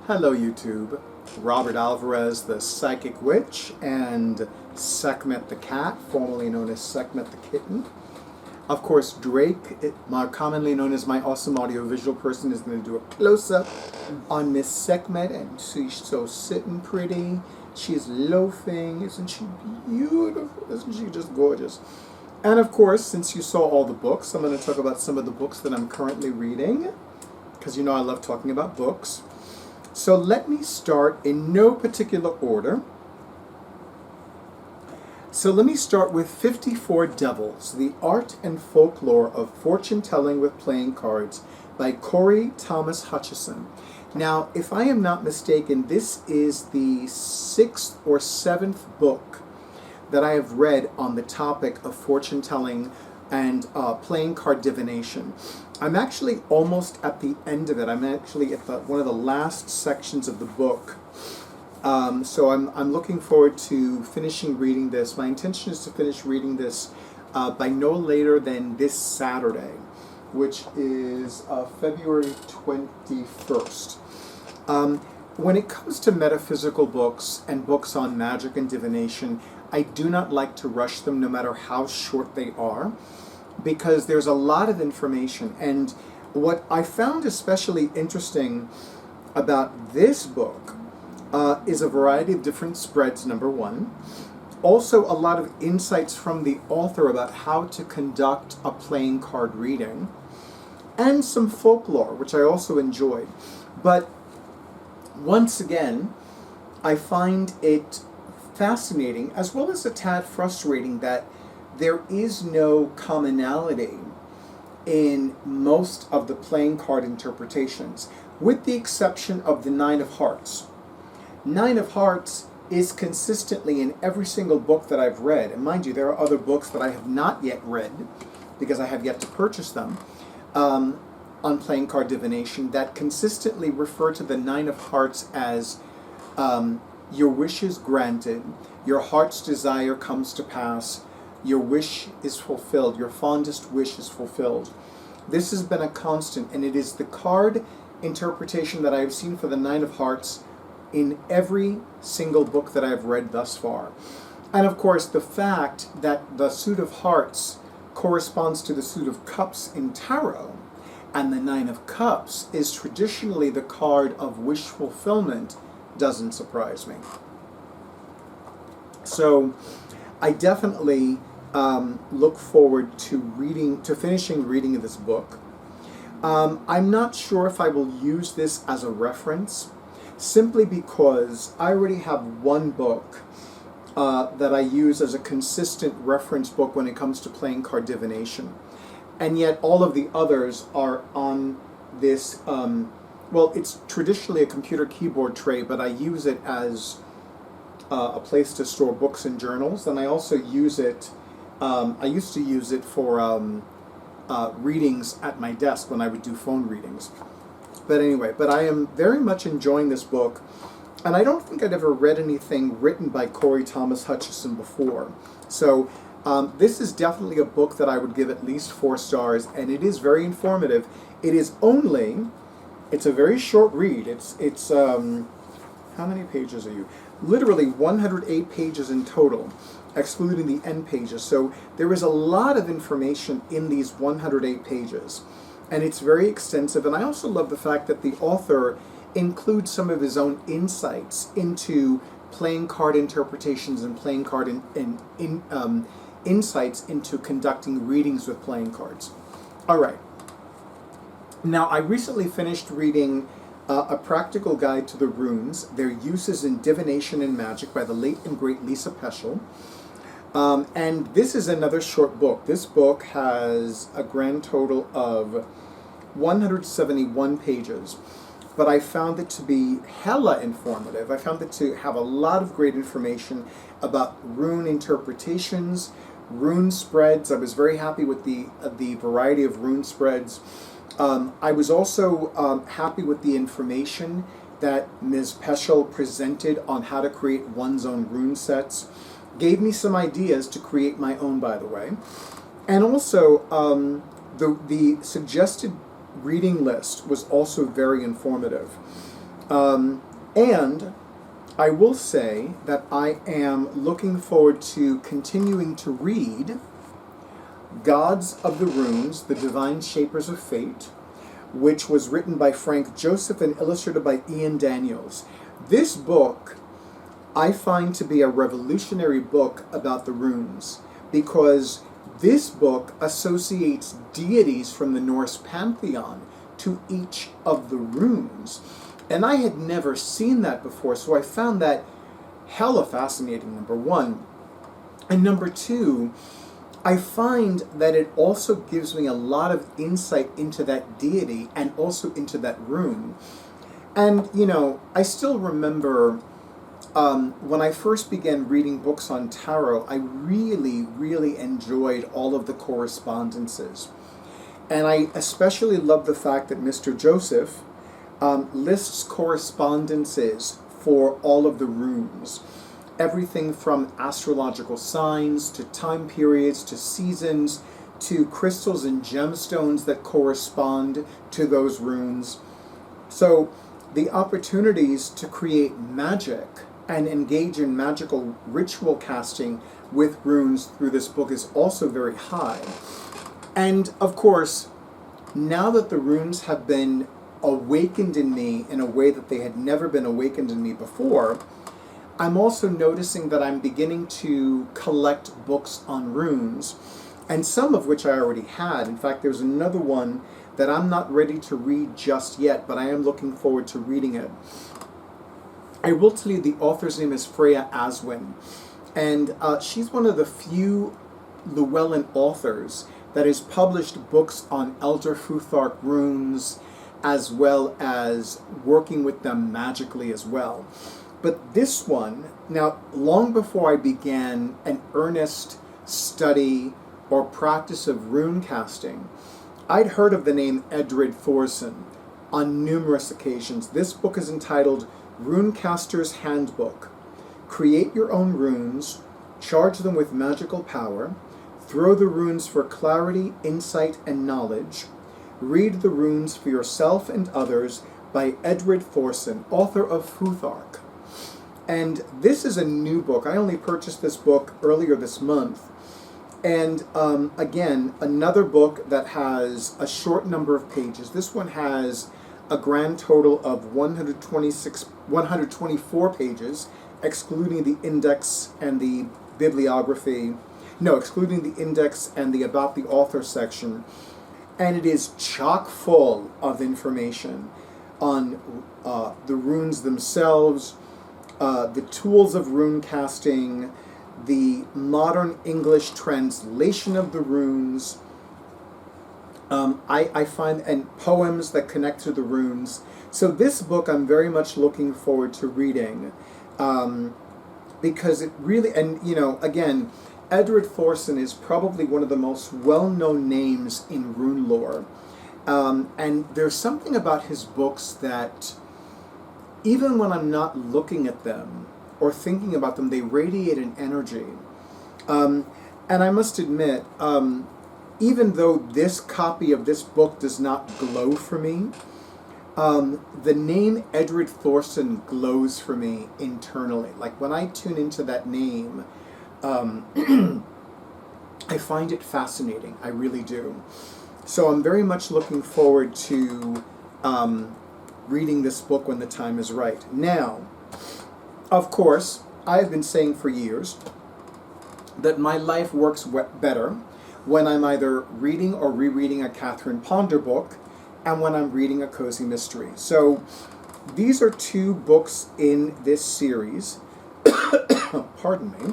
Hello YouTube, Robert Alvarez, the Psychic Witch, and Sekhmet the Cat, formerly known as Sekhmet the Kitten. Of course, Drake, commonly known as my awesome audiovisual person, is going to do a close-up on Miss Sekhmet, and she's so sitting pretty. She's loafing. Isn't she beautiful? Isn't she just gorgeous? And of course, since you saw all the books, I'm going to talk about some of the books that I'm currently reading, because you know I love talking about books. So let me start in no particular order. So let me start with 54 Devils, The Art and Folklore of Fortune Telling with Playing Cards by Cory Thomas Hutcheson. Now, if I am not mistaken, this is the 6th or 7th book that I have read on the topic of fortune telling and playing card divination. I'm actually almost at the end of it. I'm actually at one of the last sections of the book. So I'm looking forward to finishing reading this. My intention is to finish reading this by no later than this Saturday, which is February 21st. When it comes to metaphysical books and books on magic and divination, I do not like to rush them no matter how short they are, because there's a lot of information. And what I found especially interesting about this book is a variety of different spreads, number one. Also a lot of insights from the author about how to conduct a playing card reading, and some folklore, which I also enjoyed. But once again, I find it fascinating, as well as a tad frustrating, that there is no commonality in most of the playing card interpretations, with the exception of the Nine of Hearts. Nine of Hearts is consistently in every single book that I've read, and mind you, there are other books that I have not yet read, because I have yet to purchase them, on playing card divination, that consistently refer to the Nine of Hearts as your wish is granted, your heart's desire comes to pass, your wish is fulfilled, your fondest wish is fulfilled. This has been a constant, and it is the card interpretation that I have seen for the Nine of Hearts in every single book that I've read thus far. And of course, the fact that the suit of hearts corresponds to the suit of cups in tarot, and the Nine of Cups is traditionally the card of wish fulfillment, doesn't surprise me. So I definitely look forward to finishing reading of this book. I'm not sure if I will use this as a reference, simply because I already have one book that I use as a consistent reference book when it comes to playing card divination. And yet all of the others are on this, well, it's traditionally a computer keyboard tray, but I use it as a place to store books and journals, and I also use it, I used to use it for readings at my desk when I would do phone readings. But anyway, but I am very much enjoying this book, and I don't think I'd ever read anything written by Cory Thomas Hutcheson before. So this is definitely a book that I would give at least 4 stars, and it is very informative. It is it's a very short read. It's how many pages are you? Literally 108 pages in total, excluding the end pages. So there is a lot of information in these 108 pages, and it's very extensive. And I also love the fact that the author includes some of his own insights into playing card interpretations and playing card insights into conducting readings with playing cards. All right. Now, I recently finished reading A Practical Guide to the Runes, Their Uses in Divination and Magic by the late and great Lisa Peschel. And this is another short book. This book has a grand total of 171 pages. But I found it to be hella informative. I found it to have a lot of great information about rune interpretations, rune spreads. I was very happy with the variety of rune spreads. I was also happy with the information that Ms. Peschel presented on how to create one's own rune sets. Gave me some ideas to create my own, by the way. And also, the suggested reading list was also very informative. And I will say that I am looking forward to continuing to read Gods of the Runes, The Divine Shapers of Fate, which was written by Frank Joseph and illustrated by Ian Daniels. This book I find to be a revolutionary book about the runes, because this book associates deities from the Norse pantheon to each of the runes. And I had never seen that before, so I found that hella fascinating, number one. And number two, I find that it also gives me a lot of insight into that deity and also into that rune. And, you know, I still remember when I first began reading books on tarot, I really, really enjoyed all of the correspondences. And I especially love the fact that Mr. Joseph lists correspondences for all of the runes. Everything from astrological signs to time periods to seasons to crystals and gemstones that correspond to those runes. So the opportunities to create magic and engage in magical ritual casting with runes through this book is also very high. And of course, now that the runes have been awakened in me in a way that they had never been awakened in me before, I'm also noticing that I'm beginning to collect books on runes, and some of which I already had. In fact, there's another one that I'm not ready to read just yet, but I am looking forward to reading it. I will tell you the author's name is Freya Aswin, and she's one of the few Llewellyn authors that has published books on Elder Futhark runes, as well as working with them magically as well. But this one, now, long before I began an earnest study or practice of rune casting, I'd heard of the name Edred Thorson on numerous occasions. This book is entitled Runecaster's Handbook. Create your own runes, charge them with magical power, throw the runes for clarity, insight, and knowledge. Read the runes for yourself and others by Edred Thorson, author of Futhark. And this is a new book. I only purchased this book earlier this month. And again, another book that has a short number of pages. This one has a grand total of 124 pages, excluding the index and the bibliography. No, excluding the index and the about the author section. And it is chock full of information on the runes themselves, the tools of rune casting, the modern English translation of the runes. I find, and poems that connect to the runes. So this book I'm very much looking forward to reading, because it really, and you know, again, Edred Thorson is probably one of the most well-known names in rune lore. And there's something about his books that, even when I'm not looking at them or thinking about them, they radiate an energy. And I must admit, even though this copy of this book does not glow for me, the name Edred Thorson glows for me internally. Like when I tune into that name, I find it fascinating. I really do. So I'm very much looking forward to reading this book when the time is right. Now, of course, I have been saying for years that my life works better when I'm either reading or rereading a Catherine Ponder book and when I'm reading a cozy mystery. So these are two books in this series, pardon me,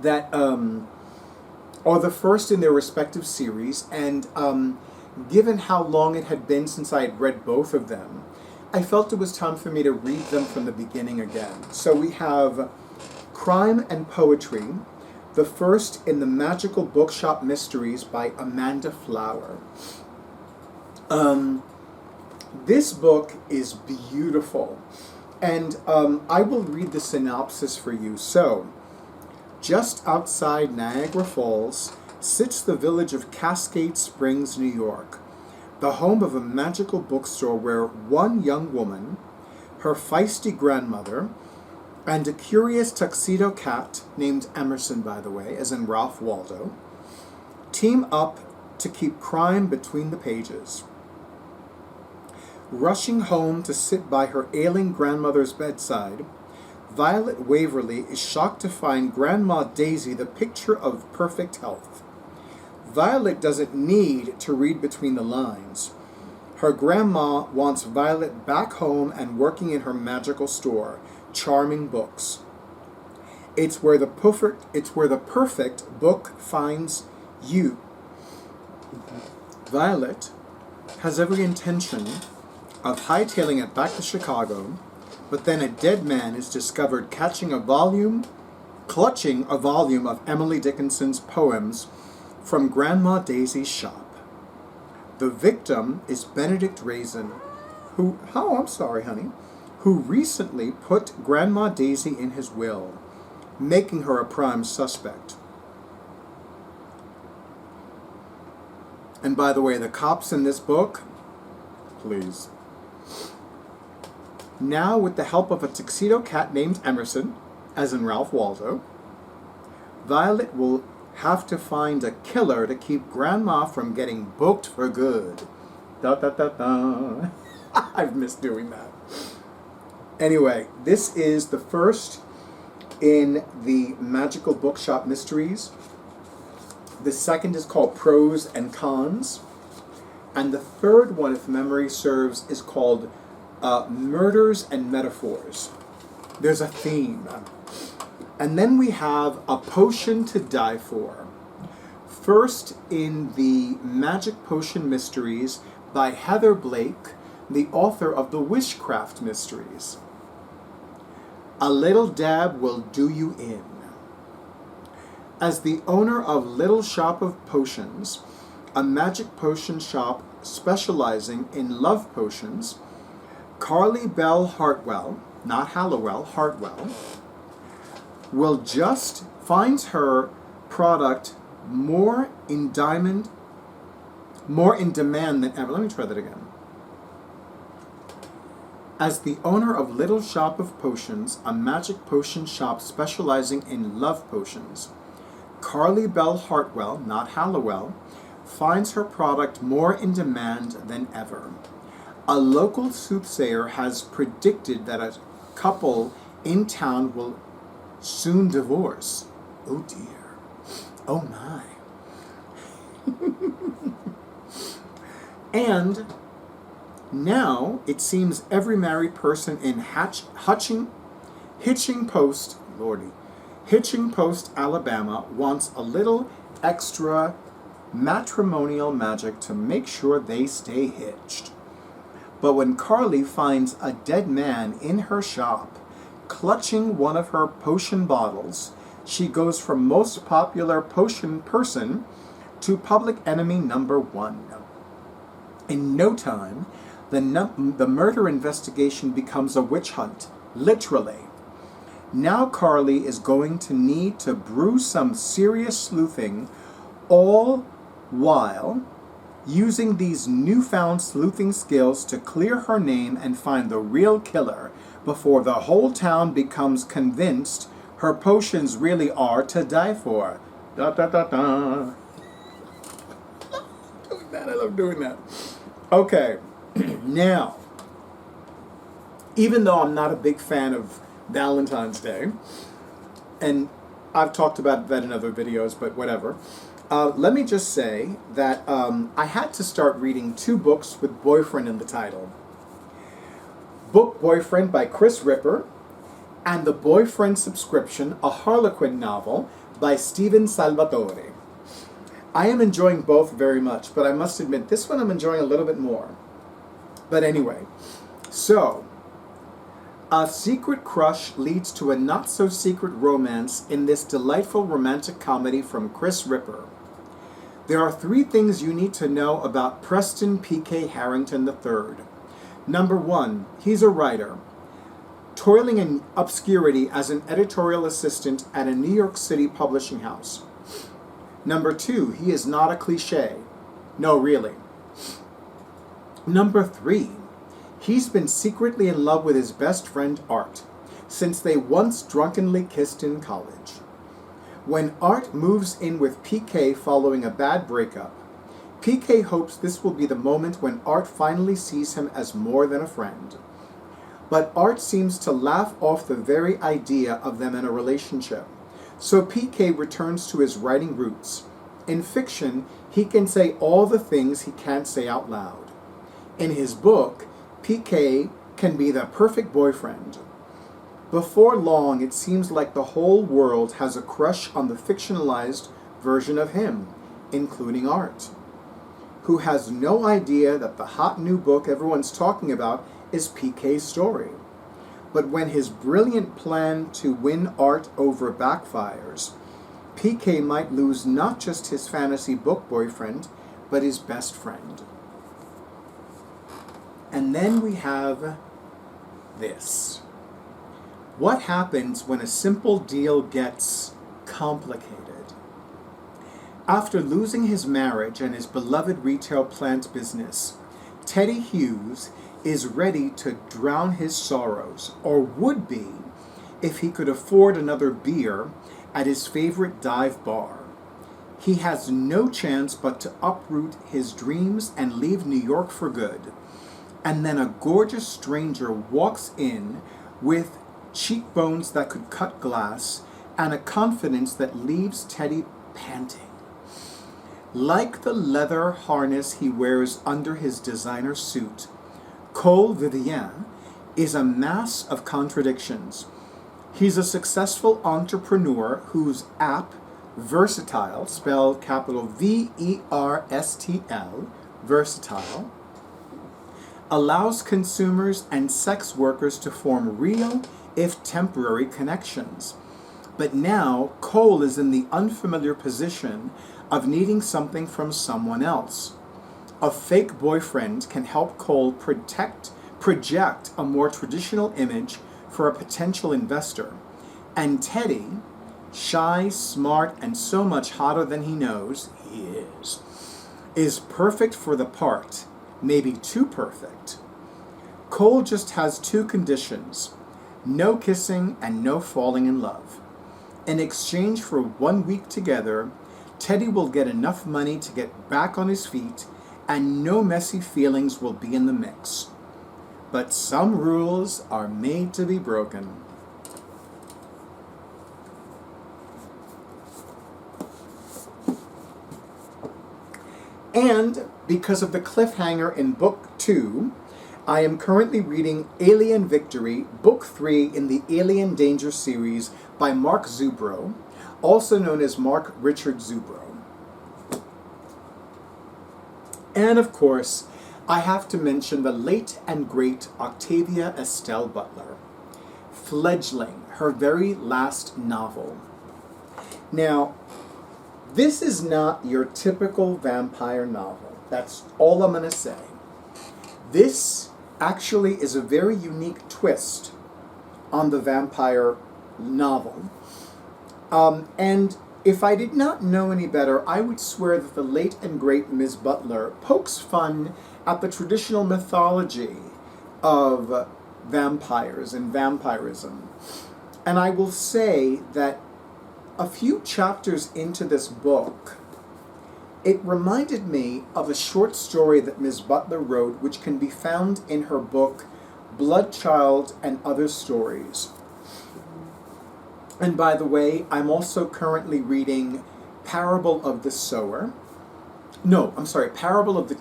that are the first in their respective series, and given how long it had been since I had read both of them, I felt it was time for me to read them from the beginning again. So we have Crime and Poetry, the first in the Magical Bookshop Mysteries by Amanda Flower. This book is beautiful, and I will read the synopsis for you. So, just outside Niagara Falls sits the village of Cascade Springs, New York. the home of a magical bookstore where one young woman, her feisty grandmother, and a curious tuxedo cat named Emerson, by the way, as in Ralph Waldo, team up to keep crime between the pages. Rushing home to sit by her ailing grandmother's bedside, Violet Waverly is shocked to find Grandma Daisy the picture of perfect health. Violet doesn't need to read between the lines. Her grandma wants Violet back home and working in her magical store, Charming Books. It's where the perfect book finds you. Violet has every intention of hightailing it back to Chicago, but then a dead man is discovered clutching a volume of Emily Dickinson's poems from Grandma Daisy's shop. The victim is Benedict Raisin, who recently put Grandma Daisy in his will, making her a prime suspect. And by the way, the cops in this book, please. Now, with the help of a tuxedo cat named Emerson, as in Ralph Waldo, Violet will have to find a killer to keep Grandma from getting booked for good. Da da da da. I've missed doing that. Anyway, this is the first in the Magical Bookshop Mysteries. The second is called Pros and Cons. And the third one, if memory serves, is called Murders and Metaphors. There's a theme. And then we have A Potion to Die For. First in the Magic Potion Mysteries by Heather Blake, the author of the Wishcraft Mysteries. A little dab will do you in. As the owner of Little Shop of Potions, a magic potion shop specializing in love potions, Carly Bell Hartwell, not Hallowell, Hartwell, finds her product more in demand than ever. Let me try that again. As the owner of Little Shop of Potions, a magic potion shop specializing in love potions, Carly Bell Hartwell, not Hallowell, finds her product more in demand than ever. A local soothsayer has predicted that a couple in town will soon divorce. Oh dear. Oh my. And now it seems every married person in Hitching Post, Alabama wants a little extra matrimonial magic to make sure they stay hitched. But when Carly finds a dead man in her shop, clutching one of her potion bottles, she goes from most popular potion person to public enemy number one. In no time, the murder investigation becomes a witch hunt, literally. Now Carly is going to need to brew some serious sleuthing, all while using these newfound sleuthing skills to clear her name and find the real killer before the whole town becomes convinced her potions really are to die for. Da da da da. I love doing that. Okay, now, even though I'm not a big fan of Valentine's Day, and I've talked about that in other videos, but whatever, let me just say that I had to start reading 2 books with boyfriend in the title. Book Boyfriend by Chris Ripper, and The Boyfriend Subscription, a Harlequin novel by Stephen Salvatore. I am enjoying both very much, but I must admit, this one I'm enjoying a little bit more. But anyway, so, a secret crush leads to a not-so-secret romance in this delightful romantic comedy from Chris Ripper. There are 3 things you need to know about Preston P.K. Harrington III. Number 1, he's a writer, toiling in obscurity as an editorial assistant at a New York City publishing house. Number 2, he is not a cliché. No, really. Number 3, he's been secretly in love with his best friend Art since they once drunkenly kissed in college. When Art moves in with PK following a bad breakup, PK hopes this will be the moment when Art finally sees him as more than a friend. But Art seems to laugh off the very idea of them in a relationship, so PK returns to his writing roots. In fiction, he can say all the things he can't say out loud. In his book, PK can be the perfect boyfriend. Before long, it seems like the whole world has a crush on the fictionalized version of him, including Art, who has no idea that the hot new book everyone's talking about is PK's story. But when his brilliant plan to win Art over backfires, PK might lose not just his fantasy book boyfriend, but his best friend. And then we have this. What happens when a simple deal gets complicated? After losing his marriage and his beloved retail plant business, Teddy Hughes is ready to drown his sorrows, or would be, if he could afford another beer at his favorite dive bar. He has no chance but to uproot his dreams and leave New York for good. And then a gorgeous stranger walks in with cheekbones that could cut glass and a confidence that leaves Teddy panting. Like the leather harness he wears under his designer suit, Cole Vivien is a mass of contradictions. He's a successful entrepreneur whose app, Versatile, spelled capital Verstl, Versatile, allows consumers and sex workers to form real, if temporary, connections. But now Cole is in the unfamiliar position of needing something from someone else. A fake boyfriend can help Cole project a more traditional image for a potential investor. And Teddy, shy, smart, and so much hotter than he knows he is perfect for the part. Maybe too perfect. Cole just has 2 conditions: no kissing and no falling in love. In exchange for 1 week together, Teddy will get enough money to get back on his feet, and no messy feelings will be in the mix. But some rules are made to be broken. And because of the cliffhanger in Book 2, I am currently reading Alien Victory, Book 3 in the Alien Danger series by Mark Zubro, also known as Mark Richard Zubro. And of course, I have to mention the late and great Octavia Estelle Butler, Fledgling, her very last novel. Now, this is not your typical vampire novel. That's all I'm going to say. This actually is a very unique twist on the vampire novel. And if I did not know any better, I would swear that the late and great Ms. Butler pokes fun at the traditional mythology of vampires and vampirism. And I will say that a few chapters into this book, it reminded me of a short story that Ms. Butler wrote, which can be found in her book, Bloodchild and Other Stories. And by the way, I'm also currently reading Parable of the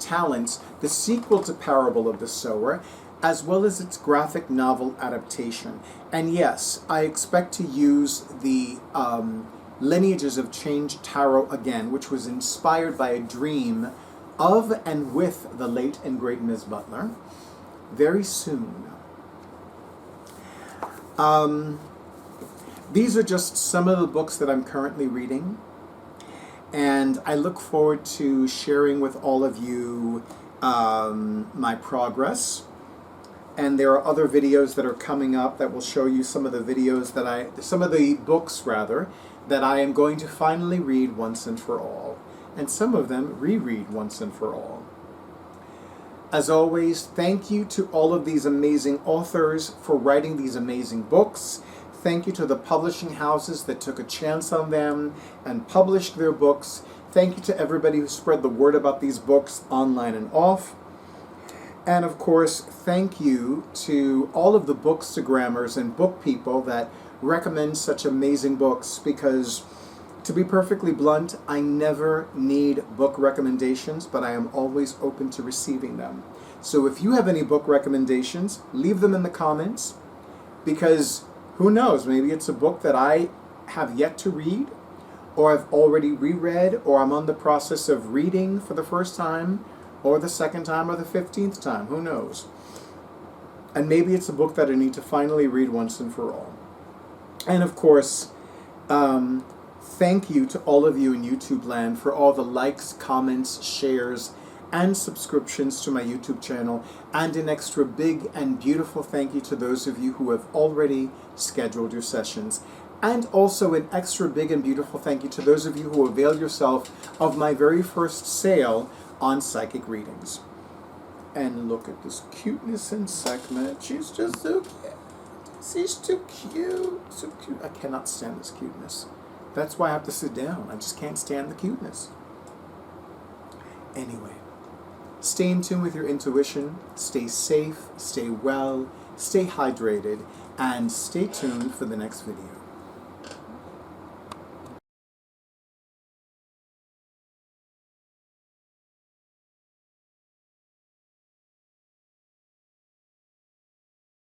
Talents, the sequel to Parable of the Sower, as well as its graphic novel adaptation. And yes, I expect to use the Lineages of Change Tarot again, which was inspired by a dream of and with the late and great Ms. Butler, very soon. These are just some of the books that I'm currently reading, and I look forward to sharing with all of you my progress. And there are other videos that are coming up that will show you some of the books that I am going to finally read once and for all, and some of them reread once and for all. As always, thank you to all of these amazing authors for writing these amazing books. Thank you to the publishing houses that took a chance on them and published their books. Thank you to everybody who spread the word about these books online and off. And of course, thank you to all of the bookstagrammers and book people that recommend such amazing books, because to be perfectly blunt, I never need book recommendations, but I am always open to receiving them. So if you have any book recommendations, leave them in the comments, because who knows, maybe it's a book that I have yet to read, or I've already reread, or I'm on the process of reading for the first time, or the second time, or the 15th time, who knows. And maybe it's a book that I need to finally read once and for all. And of course, thank you to all of you in YouTube land for all the likes, comments, shares, and subscriptions to my YouTube channel. And an extra big and beautiful thank you to those of you who have already scheduled your sessions. And also an extra big and beautiful thank you to those of you who availed yourself of my very first sale on psychic readings. And look at this cuteness in Sekhmet. She's just so cute. She's too cute. So cute. I cannot stand this cuteness. That's why I have to sit down. I just can't stand the cuteness. Anyway, stay in tune with your intuition. Stay safe. Stay well. Stay hydrated. And stay tuned for the next video.